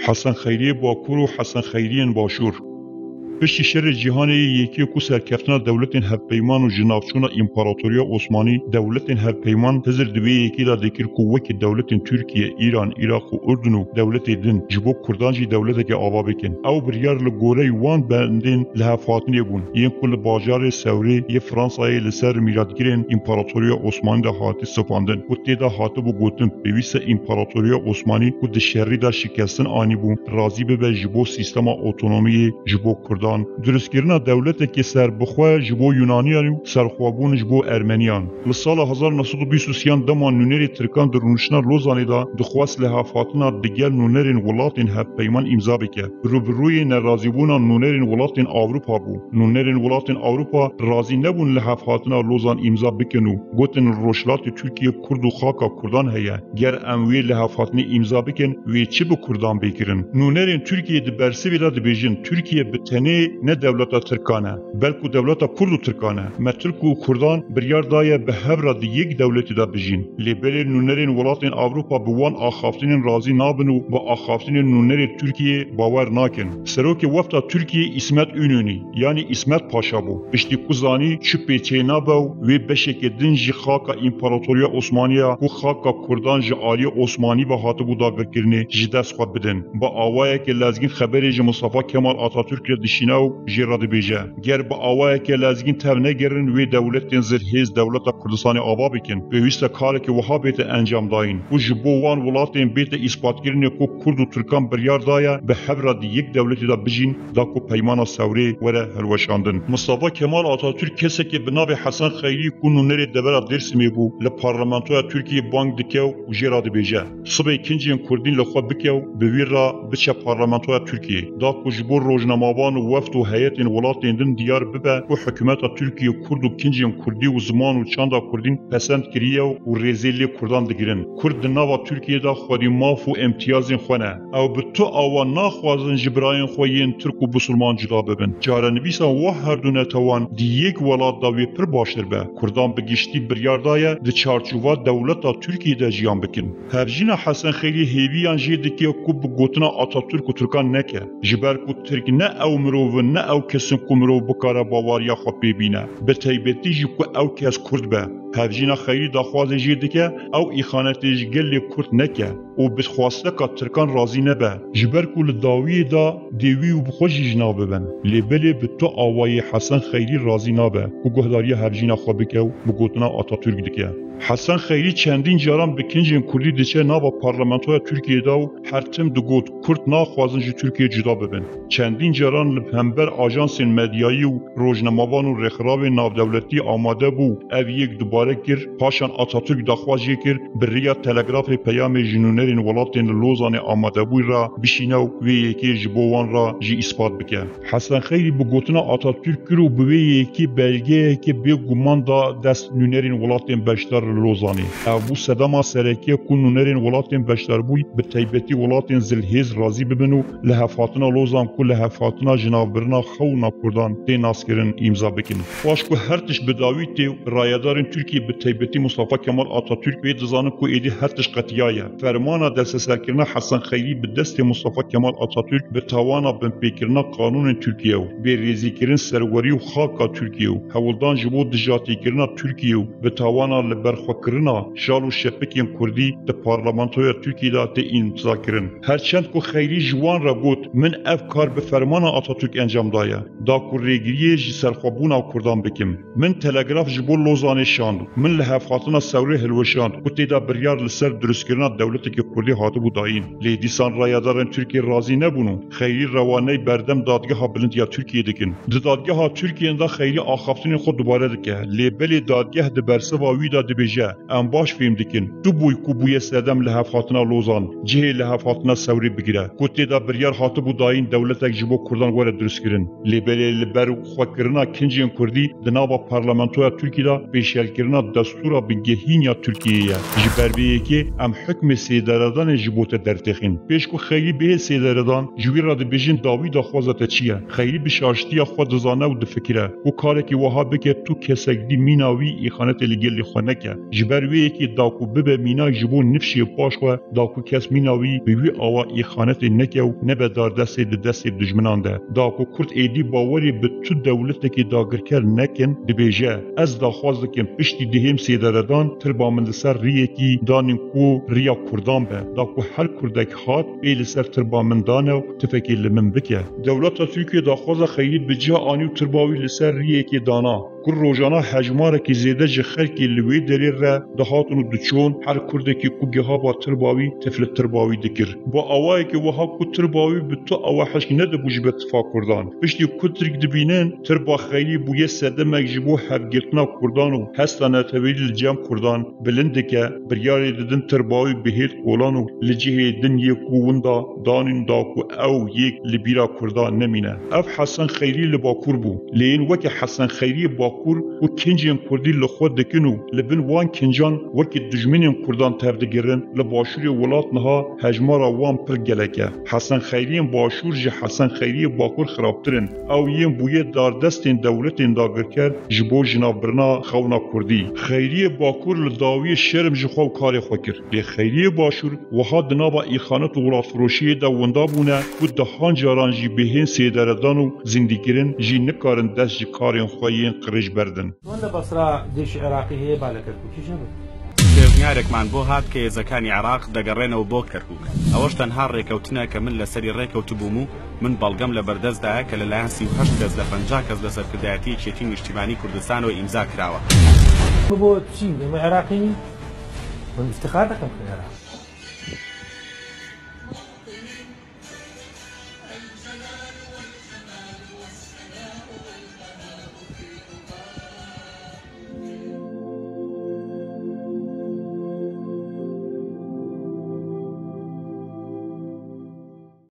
حسن خیری باکور و حسن خیری باشور پشتی شر جهانی یکی کو سرکفتنا دولت هفپیمان و جنافچونا امپراتوریا عثمانی دولت هفپیمان تزر دوی یکی دا دکر کو وکی دولت ترکیه ایران عراق و اردن و دولت دن جبو کردان جی دولت که آوا بکن او بریار لگوره وان بندین لحفاتنی بون این کل باجار سوری یه فرانسای لسر میلادگیرین امپراتوریا عثمانی دا هاتی سپاندن و تیدا هاتی بو گوتن بویس امپراتوریا عثمانی و دشهری دا شکستن آنی بون رازی به جبو سیستم اتونومی جبو کردان درستگیرنا دولت که سر بخواه جبو یونانیان و سرخوابون جبو ارمنیان لسال 1923 دمان نونری ترکان درونشنا لوزانی دا دخواست لحفاتنا دگل نونرین ولاتین هفپیمان امضا بکه روبروی نرازیبونا نونرین ولاتین آوروپا بو نونرین ولاتین آوروپا رازی نبون لحفاتنا لوزان امضا بکنو گوتن روشلات ترکیه کرد و خاکا کردان هیا گر اموی لحفاتنی امضا بکن وی چی به کردان بکرن نونرین ترکیه دبرسی ویلا دبیجن ترکیه بتنی نه دولتا ترکانه بلکو دولتا کرد و ترکانه ما ترک و کردان بریار دایه به هفره دی یک دولتی دا بجین لیبل نونرین ولاتین آوروپا بوان آخافتین رازی نابن و با آخافتین نونر ترکیه باور ناکن سروک وفتا ترکیه اسمت اونونی یعنی اسمت پاشا بو اشتی کزانی چو پیچه نابو و بشک دنج خاکا امپراتوریا عثمانیا و خاکا کردان جعالی عثمانی با هاتو بودا بکرنه جدست خواد بدن با آوائه که لازگین خبری جه مصطفی کمال آتاتورک را دشینه و جیراد بیجه گر با آوائه که لازگین تونه گرن و دولت زرهیز دولت کردستان آبا بکن به ویست کاری که وها بیت انجام داین و جبوان ولاتین بیت اثبات گرنه کو کرد و ترکان بریار دایه به حبر دی یک دولتی دا بجین دا کو پیمان سوری وره هلوشاندن مصطفی کمال آتاتورک کسی که بناب حسن خیری کنو نری دبر درسمی بو لپارلمانتوی ترکیه بانک دکیو و جیراد بیجه صبح کنجین کردین لخوا بکیو به ویر را بچه پارلمانتوی ترکیه دا کو جبور روزنامه‌وان و وفد و هیئت ولاتین دن دیار ببه و حکومت ترکیه کرد و کنجین کردی و زمان و چاندا کردین پسند کریه و رزیلی کردان دگیرن کرد نوا ترکیه دا خودی ماف و امتیازین خونه او به تو آوان ناخوازن جبراین خوین ترک و بسلمان جدا ببن جارنویسا و هر دو نتوان دی یک ولات داوی پر باشتر به کردان بگشتی بریار دایه دی چارچوبا دولتا ترکیه دا جیان بکن هرجینا حسن خیلی هیویان جیده که کو بگوتنا آتاتورک و ترکان نکه جبر کو ترک نه او مرو نه او کسن کو مرو بکاره باواریا خود ببینه به تایبتی جی کو او کس کرد به هفجینا خیلی داخواز جیده که او ایخانتیش گلی کرد نکه و بخواسته که ترکان رازی نبه جبر کل داوی دا دیوی و بخوشی جنا ببن لیبلی به تو آوای حسن خیلی رازی نبه و گهداری هفجینا خواه بکه و بگوتنا آتاتورک دکه حسن خیلی چندین جاران بکنجین کردی دچه نابا پارلمانتوی ترکیه دا و هر تم دگوت کرد ناخوازن جو ترکیه جدا ببن چندین جاران لبهمبر آژانس مدیایی و روزنامه‌وان و رخراب ناودولتی آماده بو او یک دوباره کر پاشان آتاتورک داخواجی کر بریا تلگراف پیام جنونرین ولاتین لوزان آماده بوی را بشینه و یکی جبوان را جی اثبات بکه حسن خیلی بگوتنا آتاتورک رو به یکی بلگه که به گمان دا دست نونرین ولاتین بشتر لوزانی او بو صدام سرکی کنونرین ولاتین بشتر بوی به تایبتی ولاتین زلهیز رازی ببنو لحفاتنا لوزان کل لحفاتنا جنابرنا خونا کردان تی ناسکرین امضا بکن واشکو هرتش بداوی تی رایدارین ترکیه به تایبتی مصطفی کمال آتاتورک وی دزانه کو ایدی هرتش قطعیه فرمانا دست سرکرنا حسن خیری به دست مصطفی کمال آتاتورک به توانا بن پیکرنا قانون ترکیه و به ریزی کردن سروری و خاکا ترکیه و هولدان جبو دجاتی کردن ترکیه و به توانا لبرخوکرنا شالو شپکین کردی ده پارلمانتوی ترکیه دا تی امضا کردن هرچند کو خیری جوان را گوت من افکار به فرمان آتاتورک انجام دایه دا کو ریگریه جی سرخوابونا کردان بکم من تلگراف جبو لوزانه شاند من لحفاتنا سوری هلوشاند و تیدا بریار لسر درستکرنا دولتی که کردی هاتو بوداین لیدیسان رایدارن ترکیه رازی نبونو خیلی روانه بردم دادگاه ها بلند یا ترکیه دکن دادگاه ها ترکیه دا خیلی آخافتین خود دوباره دکه لیبل دادگاه ده برسه و ویدا ده بیجه ام باش فیلم دکن دو بوی کو بوی سردم لحفاتنا لوزان جه لحفاتنا سوری بگیره کو تیدا بریار هاتو بوداین دولتک جبو کردان وره درستکردن لبر خودکردنا کنجین کردی دنابا پارلمانتویا ترکیه دا پیشالکردنا دستورا بگهینیا ترکیه جبربیه که ام حکم سیدردان جبوت درتخین پیش کو خیلی به سیدردان جوی را دبیجین داوید خوازت چیه خیلی بشاشتیا خود زانه و دفکره و کاری که وها بکه تو کسگدی میناوی ایخانت لگل خونکه جبربیه که داکو ببه مینای جبو نفشی پاشوه داکو کس میناوی بیوی آوا ایخانت نکه و نبه دار دست دجمنان ده داکو کرد ایدی باوری به تو دولت که داگرکر نکن دبیجه از داخواز دکن پشتی دهم سیدردان تربامند سر ریکی دانین کو ریا کردان به داکو هر کردک هات بیل سر تربامندانه و تفکر لمن بکه دولت ترکیه داخواز خیلی بجا آنیو ترباوی لسر ریکی دانا کل روزانه هجماره که زیده جخر که لوی دری را دهاتونو دچون هر کرده که کوگه ها با ترباوی تفل ترباوی دکر با آوایی که وها کو ترباوی به تو آواحش نده بوش به اتفاق کردان پشتی کترک دبینن تربا خیلی بویه سده مگجبو هفگرتنا کردانو هستانه تویل الجام کردان بلنده که بریاری ددن ترباوی بهید کولانو لجهه دن یکووندا دانین داکو او یک لبیرا کردان نمینه اف حسن خیلی لباکور بو لین وکی حسن خیلی باکور و کنجین کردی لخود دکنو لبن وان کنجان وکی دجمنین کردان تردگرن لباشوری ولات نها هجمارا وان پر گلکه حسن خیرین باشور جه حسن خیری باکور خرابترن او یم بویه دار دستین دولتین داگرکر جبو جنابرنا خونا کردی خیری باکور لداوی شرم جخو کاری خوکر لی خیری باشور وها دنابا ایخانت ولات فروشی دا وندا بونه و دهان جاران جی بهین سیدردانو زندگیرن جی نکارن دست جی کارین خویین قرش بردن ولا بصرا ديش عراقي هي بالكركوك شنو پێویارێکمان بۆ هات کە هێزەکانی عراق دەگەڕێنەوە بۆ کەرکووک ئەوەش تەنها ڕێکەوتنە کە من لەسەری ڕێکەوتبووم و من بەڵگەم لە بەردەستدایە کە لەلایەن 38 کەس لە 50 کەس لە سەرکردایەتیەکی نیشتیمانی کوردستانەوە ئیمزا کراوە بۆ چی ئێمە عێراقی من افتخار دەکەم کە عێراق